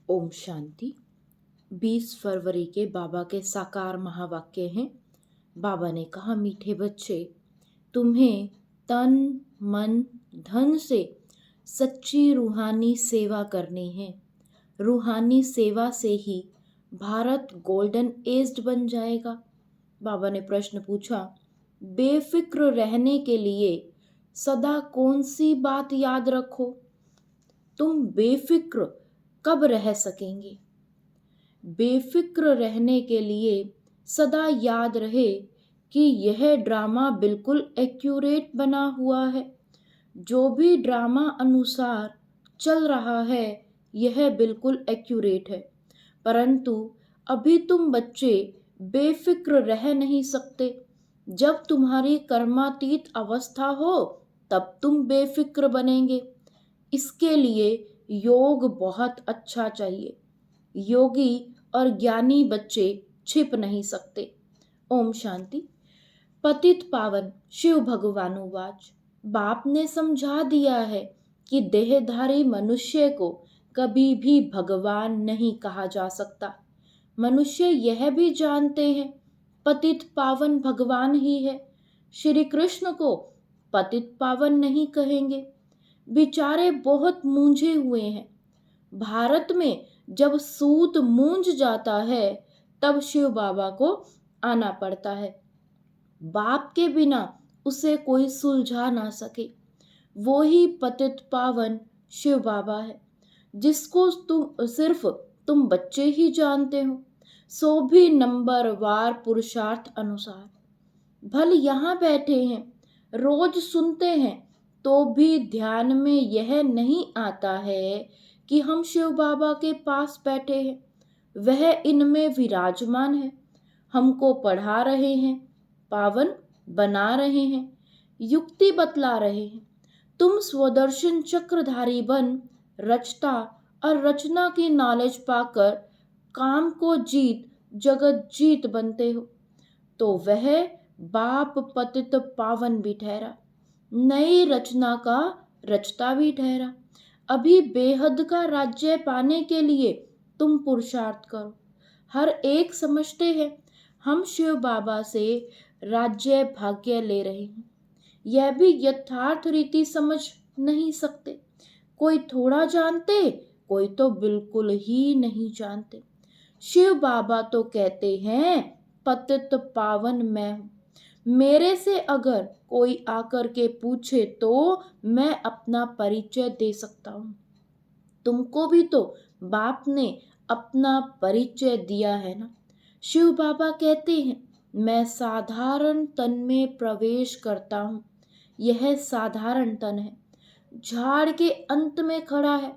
ओम शांति। 20 फरवरी के बाबा के साकार महावाक्य हैं। बाबा ने कहा, मीठे बच्चे, तुम्हें तन मन धन से सच्ची रूहानी सेवा करनी है। रूहानी सेवा से ही भारत गोल्डन एज बन जाएगा। बाबा ने प्रश्न पूछा, बेफिक्र रहने के लिए सदा कौन सी बात याद रखो? तुम बेफिक्र कब रह सकेंगे? बेफिक्र रहने के लिए सदा याद रहे कि यह ड्रामा बिल्कुल एक्यूरेट बना हुआ है। जो भी ड्रामा अनुसार चल रहा है यह बिल्कुल एक्यूरेट है, परंतु अभी तुम बच्चे बेफिक्र रह नहीं सकते। जब तुम्हारी कर्मातीत अवस्था हो तब तुम बेफिक्र बनेंगे। इसके लिए योग बहुत अच्छा चाहिए। योगी और ज्ञानी बच्चे छिप नहीं सकते। ओम शांति। पतित पावन शिव भगवानुवाच। बाप ने समझा दिया है कि देहधारी मनुष्य को कभी भी भगवान नहीं कहा जा सकता। मनुष्य यह भी जानते हैं पतित पावन भगवान ही है। श्री कृष्ण को पतित पावन नहीं कहेंगे। बेचारे बहुत मूंझे हुए हैं। भारत में जब सूत मूंझ जाता है तब शिव बाबा को आना पड़ता है। बाप के बिना उसे कोई सुलझा ना सके। वो ही पतित पावन शिव बाबा है, जिसको तुम बच्चे ही जानते हो, सो भी नंबर वार पुरुषार्थ अनुसार। भल यहाँ बैठे हैं, रोज सुनते हैं, तो भी ध्यान में यह नहीं आता है कि हम शिव बाबा के पास बैठे हैं। वह इनमें विराजमान है, हमको पढ़ा रहे हैं, पावन बना रहे हैं, युक्ति बतला रहे हैं। तुम स्वदर्शन चक्रधारी बन रचता और रचना की नॉलेज पाकर काम को जीत जगत जीत बनते हो, तो वह बाप पतित पावन भी ठहरा, नई रचना का रचता भी ठहरा। अभी बेहद का राज्य पाने के लिए तुम पुरुषार्थ करो। हर एक समझते हैं हम शिव बाबा से राज्य भाग्य ले रहे हैं। यह भी यथार्थ रीति समझ नहीं सकते। कोई थोड़ा जानते, कोई तो बिल्कुल ही नहीं जानते। शिव बाबा तो कहते हैं पतित पावन मैं हूं। मेरे से अगर कोई आकर के पूछे तो मैं अपना परिचय दे सकता हूं। तुमको भी तो बाप ने अपना परिचय दिया है ना। शिव बाबा कहते हैं, मैं साधारण तन में प्रवेश करता हूं। यह साधारण तन है, झाड़ के अंत में खड़ा है।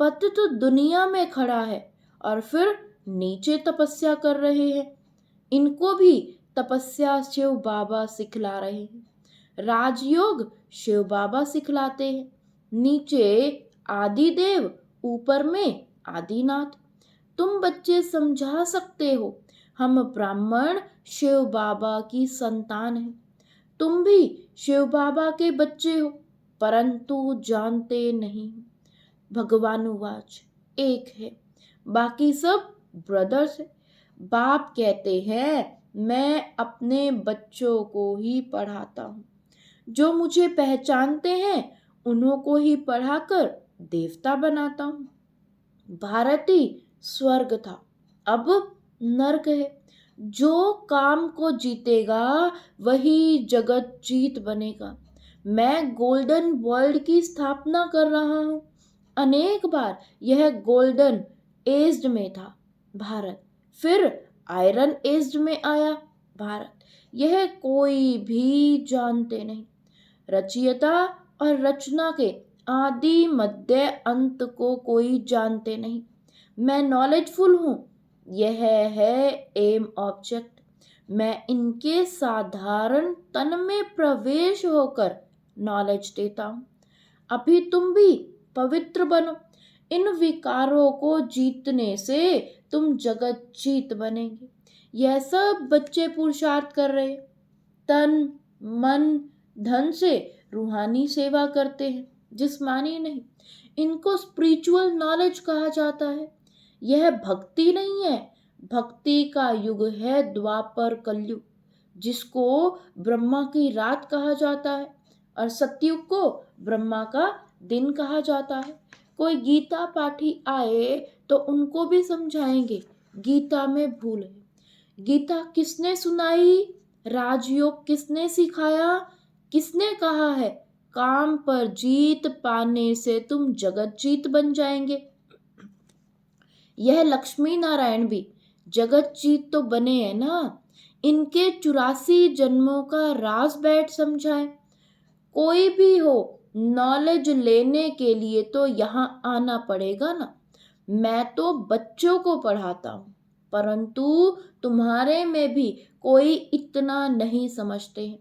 पतित तो दुनिया में खड़ा है और फिर नीचे तपस्या कर रहे हैं। इनको भी तपस्या शिव बाबा सिखला रहे हैं। राजयोग शिव बाबा सिखलाते हैं। नीचे आदि देव, ऊपर में आदिनाथ। तुम बच्चे समझा सकते हो हम ब्राह्मण शिव बाबा की संतान हैं। तुम भी शिव बाबा के बच्चे हो, परंतु जानते नहीं। भगवानुवाच एक है, बाकी सब ब्रदर्स है। बाप कहते हैं मैं अपने बच्चों को ही पढ़ाता हूँ। जो मुझे पहचानते हैं उन्हों को ही पढ़ाकर देवता बनाता हूँ। भारत ही स्वर्ग था, अब नरक है। जो काम को जीतेगा वही जगत जीत बनेगा। मैं गोल्डन वर्ल्ड की स्थापना कर रहा हूँ। अनेक बार यह गोल्डन एज में था भारत, फिर आयरन एज में आया भारत। यह कोई भी जानते नहीं। रचयिता और रचना के आदि मध्य अंत को कोई जानते नहीं। मैं नॉलेजफुल हूँ, यह है एम ऑब्जेक्ट। मैं इनके साधारण तन में प्रवेश होकर नॉलेज देता हूँ। अभी तुम भी पवित्र बनो। इन विकारों को जीतने से तुम जगत जीत बनेंगे। यह सब बच्चे पुरुषार्थ कर रहे, तन मन धन से रूहानी सेवा करते हैं, जिस्मानी नहीं। इनको स्पिरिचुअल नॉलेज कहा जाता है। यह भक्ति नहीं है, भक्ति का युग है द्वापर कलयुग, जिसको ब्रह्मा की रात कहा जाता है और सतयुग को ब्रह्मा का दिन कहा जाता है। कोई गीता पाठी आए तो उनको भी समझाएंगे गीता में भूल है। गीता किसने सुनाई? राजयोग किसने सिखाया? किसने कहा है काम पर जीत पाने से तुम जगत जीत बन जाएंगे? यह लक्ष्मी नारायण भी जगत जीत तो बने हैं ना। इनके 84 जन्मों का राज बैठ समझाए। कोई भी हो, नॉलेज लेने के लिए तो यहाँ आना पड़ेगा ना। मैं तो बच्चों को पढ़ाता हूँ, परंतु तुम्हारे में भी कोई इतना नहीं समझते हैं,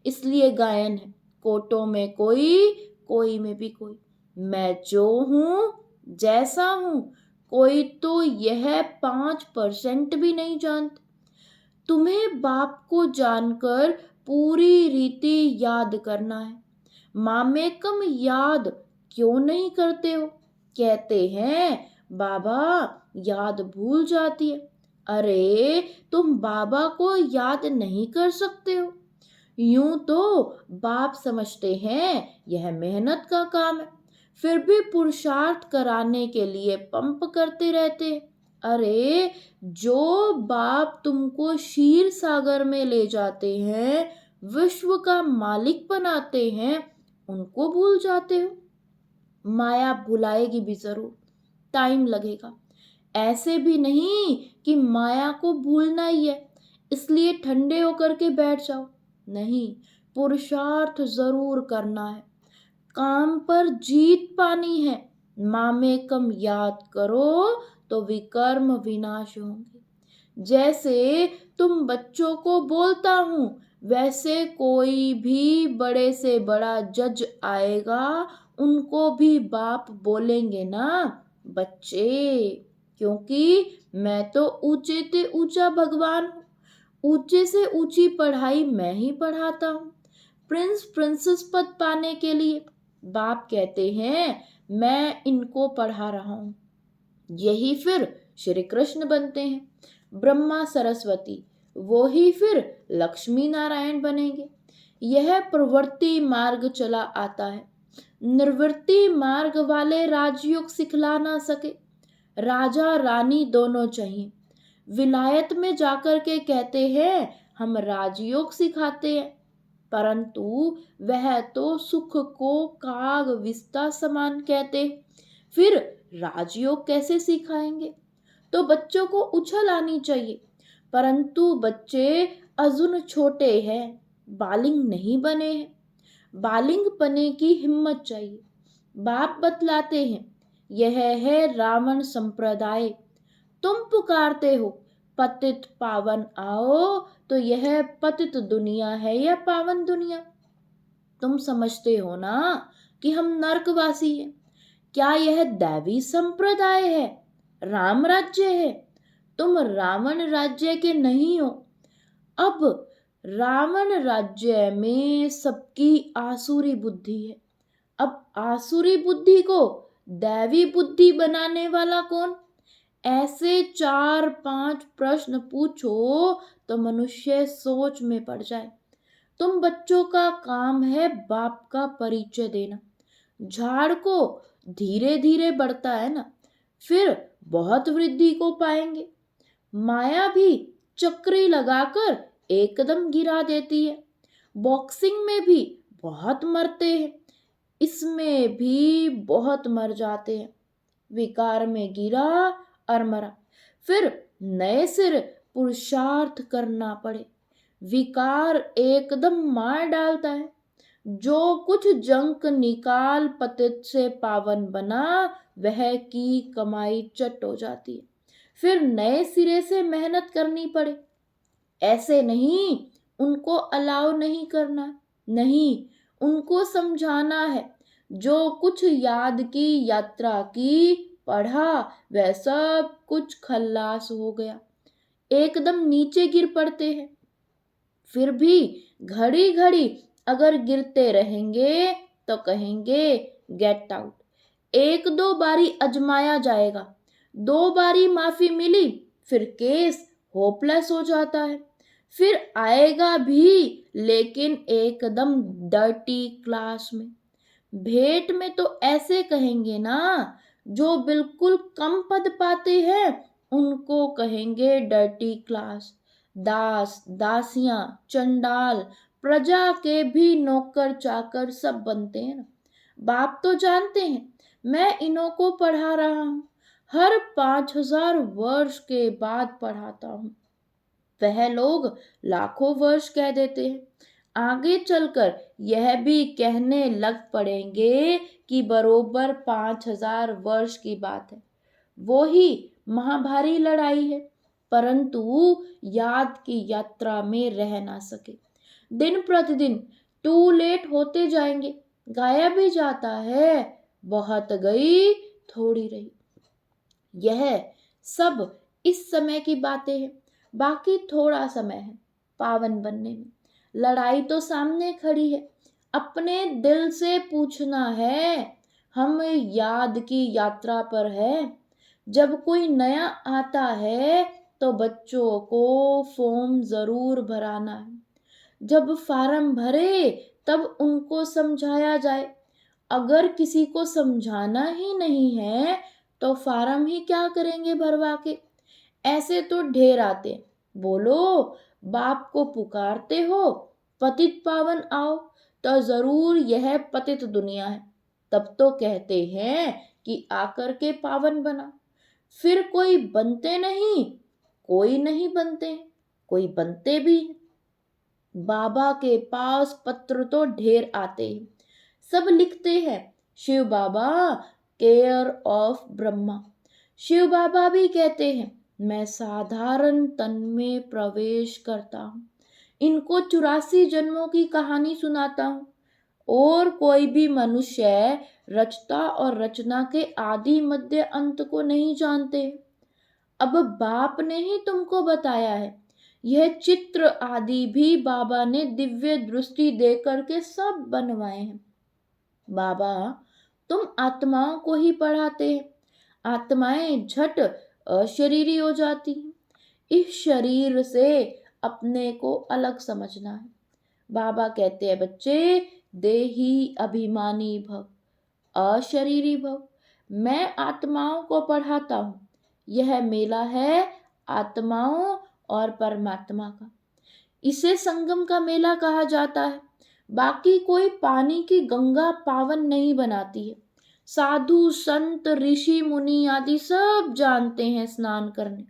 इसलिए गायन है, कोटों में कोई, कोई में भी कोई। मैं जो हूँ, जैसा हूँ, कोई तो यह 5% भी नहीं जानता। तुम्हें बाप को जानकर पूरी रीति याद करना है। मामेकम याद क्यों नहीं करते हो? कहते हैं बाबा याद भूल जाती है। अरे तुम बाबा को याद नहीं कर सकते हो। यूं तो बाप समझते हैं यह मेहनत का काम है, फिर भी पुरुषार्थ कराने के लिए पंप करते रहते हैं। अरे जो बाप तुमको क्षीर सागर में ले जाते हैं, विश्व का मालिक बनाते हैं, उनको भूल जाते हो। माया भुलाएगी भी जरूर, टाइम लगेगा। ऐसे भी नहीं कि माया को भूलना ही है इसलिए ठंडे होकर के बैठ जाओ। नहीं, पुरुषार्थ जरूर करना है, काम पर जीत पानी है। मामेकम याद करो तो विकर्म विनाश होंगे। जैसे तुम बच्चों को बोलता हूँ, वैसे कोई भी बड़े से बड़ा जज आएगा, उनको भी बाप बोलेंगे ना बच्चे, क्योंकि मैं तो ऊंचे से ऊंचा भगवान हूँ। ऊंचे से ऊंची पढ़ाई मैं ही पढ़ाता हूँ। प्रिंस प्रिंसेस पद पाने के लिए बाप कहते हैं मैं इनको पढ़ा रहा हूँ, यही फिर श्री कृष्ण बनते हैं। ब्रह्मा सरस्वती वो ही फिर लक्ष्मी नारायण बनेंगे। यह प्रवृत्ति मार्ग चला आता है, निर्वृत्ति मार्ग वाले राजयोग सिखला ना सके। राजा रानी दोनों चाहिए। विलायत में जाकर के कहते हैं हम राजयोग सिखाते हैं, परंतु वह तो सुख को काग विस्ता समान कहते हैं। फिर राजयोग कैसे सिखाएंगे? तो बच्चों को उछल आनी चाहिए, परंतु बच्चे अजुन छोटे हैं, बालिंग नहीं बने हैं। बालिंग बने की हिम्मत चाहिए। बाप बतलाते हैं यह है रावण संप्रदाय। तुम पुकारते हो पतित पावन आओ, तो यह पतित दुनिया है या पावन दुनिया? तुम समझते हो ना कि हम नरकवासी हैं। क्या यह दैवी संप्रदाय है, राम राज्य है? तुम रावण राज्य के नहीं हो। अब रावण राज्य में सबकी आसुरी बुद्धि है। अब आसुरी बुद्धि को दैवी बुद्धि बनाने वाला कौन? ऐसे 4-5 प्रश्न पूछो तो मनुष्य सोच में पड़ जाए। तुम बच्चों का काम है बाप का परिचय देना। झाड़ को धीरे धीरे बढ़ता है ना, फिर बहुत वृद्धि को पाएंगे। माया भी चक्री लगाकर एकदम गिरा देती है। बॉक्सिंग में भी बहुत मरते हैं, इसमें भी बहुत मर जाते हैं। विकार में गिरा और मरा, फिर नए सिर पुरुषार्थ करना पड़े। विकार एकदम मार डालता है। जो कुछ जंक निकाल पतित से पावन बना, वह की कमाई चट हो जाती है। फिर नए सिरे से मेहनत करनी पड़े। ऐसे नहीं, उनको अलाउ नहीं करना, नहीं, उनको समझाना है। जो कुछ याद की यात्रा की पढ़ा, वह सब कुछ खल्लास हो गया, एकदम नीचे गिर पड़ते हैं। फिर भी घड़ी घड़ी अगर गिरते रहेंगे तो कहेंगे गेट आउट। 1-2 बारी अजमाया जाएगा। 2 बारी माफी मिली, फिर केस होपलेस हो जाता है। फिर आएगा भी, लेकिन एकदम डर्टी क्लास में। भेंट में तो ऐसे कहेंगे ना, जो बिल्कुल कम पद पाते हैं उनको कहेंगे डर्टी क्लास। दास दासियां चंडाल प्रजा के भी नौकर चाकर सब बनते हैं ना। बाप तो जानते हैं मैं इन्हों को पढ़ा रहा हूं, हर 5,000 वर्ष के बाद पढ़ाता हूं। वह लोग लाखों वर्ष कह देते हैं, आगे चलकर यह भी कहने लग पड़ेंगे कि बरोबर 5,000 वर्ष की बात है। वो ही महाभारी लड़ाई है, परंतु याद की यात्रा में रह ना सके। दिन प्रतिदिन टू लेट होते जाएंगे, गाया भी जाता है, बहुत गई थोड़ी रही। यह सब इस समय की बातें हैं, बाकी थोड़ा समय है पावन बनने में। लड़ाई तो सामने खड़ी है, अपने दिल से पूछना है। हम याद की यात्रा पर है। जब कोई नया आता है तो बच्चों को फॉर्म जरूर भराना है। जब फार्म भरे तब उनको समझाया जाए। अगर किसी को समझाना ही नहीं है तो फार्म ही क्या करेंगे भरवा के। ऐसे तो ढेर आते हैं। बोलो बाप को पुकारते हो, पतित पावन आओ, तो जरूर यह पतित दुनिया है। तब तो कहते हैं कि आकर के पावन बना। फिर कोई बनते नहीं, कोई नहीं बनते, कोई बनते भी हैं। बाबा के पास पत्र तो ढेर आते हैं, सब लिखते हैं शिव बाबा केयर ऑफ ब्रह्मा। शिव बाबा भी कहते हैं मैं साधारण तन में प्रवेश करता हूं, इनको 84 जन्मों की कहानी सुनाता हूं। और कोई भी मनुष्य रचता और रचना के आदि मध्य अंत को नहीं जानते। अब बाप ने ही तुमको बताया है। यह चित्र आदि भी बाबा ने दिव्य दृष्टि दे करके सब बनवाए हैं। बाबा तुम आत्माओं को ही पढ़ाते हैं, आत्माएं झट अशरीरी हो जाती हैं। इस शरीर से अपने को अलग समझना है। बाबा कहते हैं बच्चे देही अभिमानी भव, अशरीरी भव। मैं आत्माओं को पढ़ाता हूं। यह मेला है आत्माओं और परमात्मा का। इसे संगम का मेला कहा जाता है। बाकी कोई पानी की गंगा पावन नहीं बनाती है। साधु संत ऋषि मुनि आदि सब जानते हैं स्नान करने।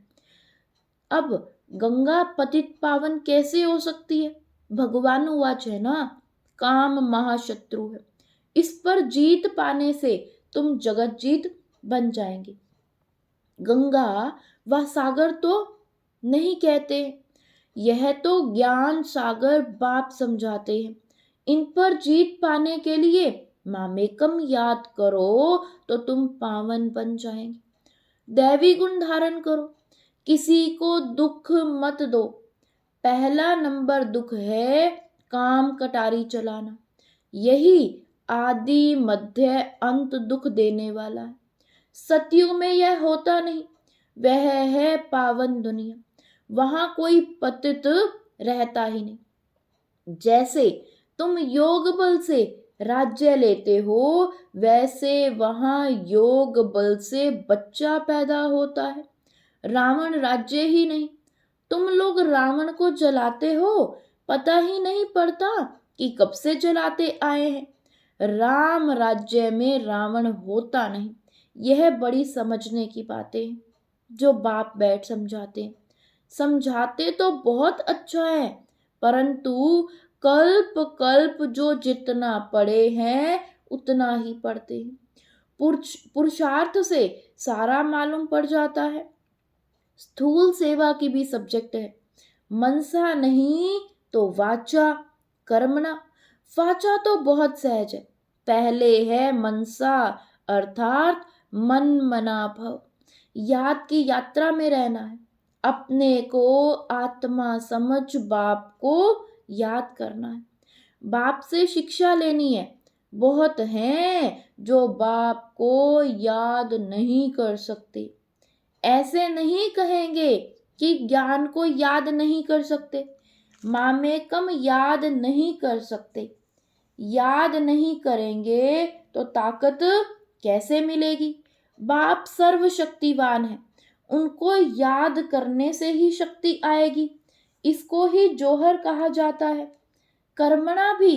अब गंगा पतित पावन कैसे हो सकती है? भगवानुवाच है ना, काम महाशत्रु है। इस पर जीत पाने से तुम जगत जीत बन जाएंगे। गंगा व सागर तो नहीं कहते, यह तो ज्ञान सागर बाप समझाते हैं। इन पर जीत पाने के लिए मामेकम याद करो तो तुम पावन बन जाएंगे। दैवी गुण धारण करो, किसी को दुख मत दो। पहला नंबर दुख है काम कटारी चलाना, यही आदि मध्य अंत दुख देने वाला है। सतयुग में यह होता नहीं, वह है पावन दुनिया, वहां कोई पतित रहता ही नहीं। जैसे तुम योग बल से राज्य लेते हो, वैसे वहां योग बल से बच्चा पैदा होता है। रावण राज्य ही नहीं, तुम लोग रावण को जलाते हो, पता ही नहीं पड़ता कि कब से जलाते आए हैं। राम राज्य में रावण होता नहीं। यह बड़ी समझने की बातें हैं जो बाप बैठ समझाते हैं। समझाते तो बहुत अच्छा है, परंतु कल्प कल्प जो जितना पढ़े हैं उतना ही पढ़ते हैं। पुरुषार्थ से सारा मालूम पड़ जाता है। स्थूल सेवा की भी सब्जेक्ट है। मनसा नहीं तो वाचा कर्मणा। वाचा तो बहुत सहज है, पहले है मनसा अर्थात मन मना भव। याद की यात्रा में रहना है, अपने को आत्मा समझ बाप को याद करना है। बाप से शिक्षा लेनी है। बहुत हैं जो बाप को याद नहीं कर सकते। ऐसे नहीं कहेंगे कि ज्ञान को याद नहीं कर सकते, मामेकम याद नहीं कर सकते। याद नहीं करेंगे तो ताकत कैसे मिलेगी? बाप सर्वशक्तिवान है, उनको याद करने से ही शक्ति आएगी। इसको ही जौहर कहा जाता है। कर्मणा भी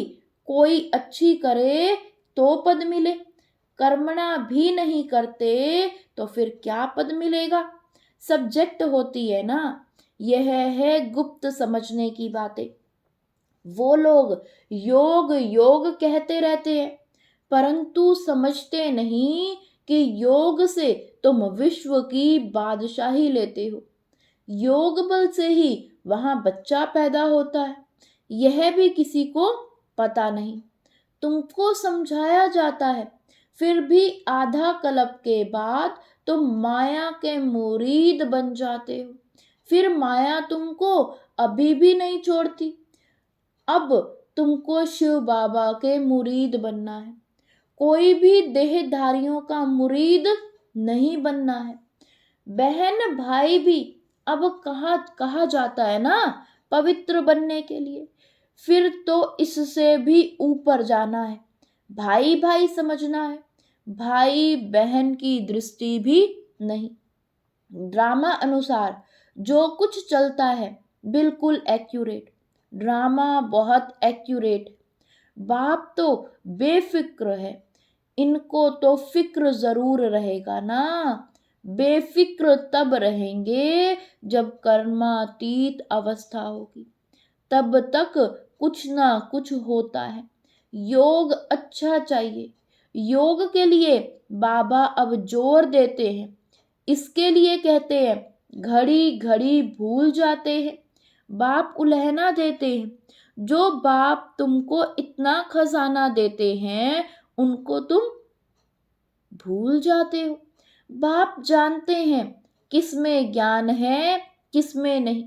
कोई अच्छी करे तो पद मिले, कर्मणा भी नहीं करते तो फिर क्या पद मिलेगा? सब्जेक्ट होती है ना। यह है गुप्त समझने की बातें। वो लोग योग योग कहते रहते हैं, परंतु समझते नहीं कि योग से तुम विश्व की बादशाही लेते हो। योग बल से ही वहां बच्चा पैदा होता है, यह भी किसी को पता नहीं। तुमको समझाया जाता है, फिर भी आधा कल्प के बाद तुम माया के मुरीद बन जाते हो। फिर माया तुमको अभी भी नहीं छोड़ती। अब तुमको शिव बाबा के मुरीद बनना है, कोई भी देहधारियों का मुरीद नहीं बनना है। बहन भाई भी अब कहा जाता है ना पवित्र बनने के लिए, फिर तो इससे भी ऊपर जाना है। भाई भाई समझना है, भाई बहन की दृष्टि भी नहीं। ड्रामा अनुसार जो कुछ चलता है बिल्कुल एक्यूरेट, ड्रामा बहुत एक्यूरेट। बाप तो बेफिक्र है, इनको तो फिक्र जरूर रहेगा ना। बेफिक्र तब रहेंगे जब कर्मातीत अवस्था होगी, तब तक कुछ ना कुछ होता है। योग अच्छा चाहिए, योग के लिए बाबा अब जोर देते हैं। इसके लिए कहते हैं घड़ी घड़ी भूल जाते हैं। बाप उल्हना देते हैं, जो बाप तुमको इतना खजाना देते हैं उनको तुम भूल जाते हो। बाप जानते हैं किस में ज्ञान है किस में नहीं।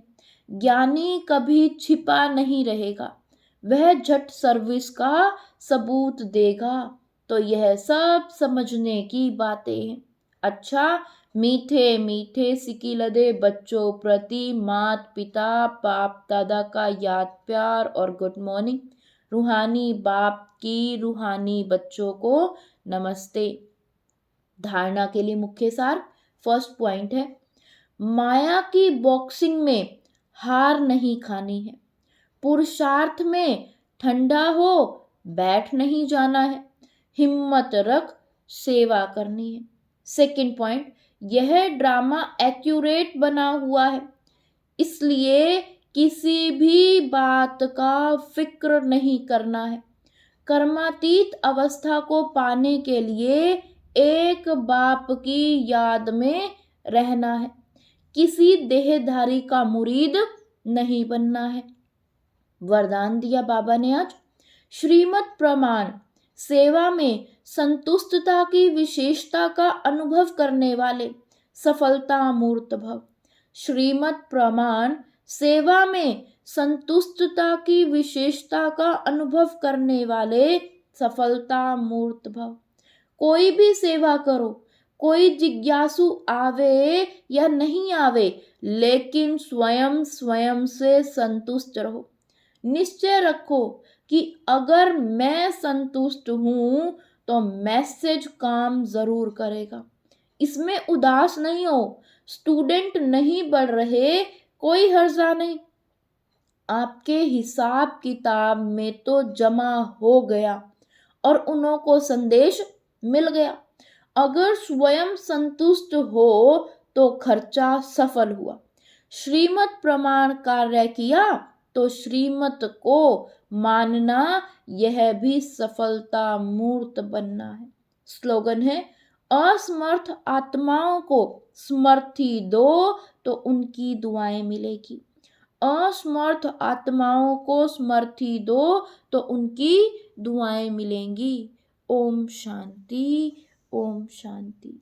ज्ञानी कभी छिपा नहीं रहेगा, वह झट सर्विस का सबूत देगा। तो यह सब समझने की बातें हैं। अच्छा, मीठे मीठे सिकिलदे बच्चों प्रति मात पिता बाप दादा का याद प्यार और गुड मॉर्निंग। रूहानी बाप की रूहानी बच्चों को नमस्ते। धारणा के लिए मुख्य सार। फर्स्ट पॉइंट है, माया की बॉक्सिंग में हार नहीं खानी है। पुरुषार्थ में ठंडा हो बैठ नहीं जाना है, हिम्मत रख सेवा करनी है। सेकंड पॉइंट, यह ड्रामा एक्यूरेट बना हुआ है, इसलिए किसी भी बात का फिक्र नहीं करना है। कर्मातीत अवस्था को पाने के लिए एक बाप की याद में रहना है, किसी देहधारी का मुरीद नहीं बनना है। वरदान दिया बाबा ने आज, श्रीमत प्रमाण सेवा में संतुष्टता की विशेषता का अनुभव करने वाले सफलता मूर्त भव। श्रीमत प्रमाण सेवा में संतुष्टता की विशेषता का अनुभव करने वाले सफलता मूर्त भव। कोई भी सेवा करो, कोई जिज्ञासु आवे या नहीं आवे, लेकिन स्वयं स्वयं से संतुष्ट रहो। निश्चय रखो कि अगर मैं संतुष्ट हूं तो मैसेज काम जरूर करेगा। इसमें उदास नहीं हो। स्टूडेंट नहीं बढ़ रहे, कोई हर्जा नहीं, आपके हिसाब किताब में तो जमा हो गया और उन्हों को संदेश मिल गया। अगर स्वयं संतुष्ट हो तो खर्चा सफल हुआ। श्रीमत प्रमाण कार्य किया तो श्रीमत को मानना, यह भी सफलता मूर्त बनना है। स्लोगन है, असमर्थ आत्माओं को समर्थी दो तो उनकी दुआएं मिलेगी। असमर्थ आत्माओं को समर्थी दो तो उनकी दुआएं मिलेंगी। ओम शांति, ओम शांति।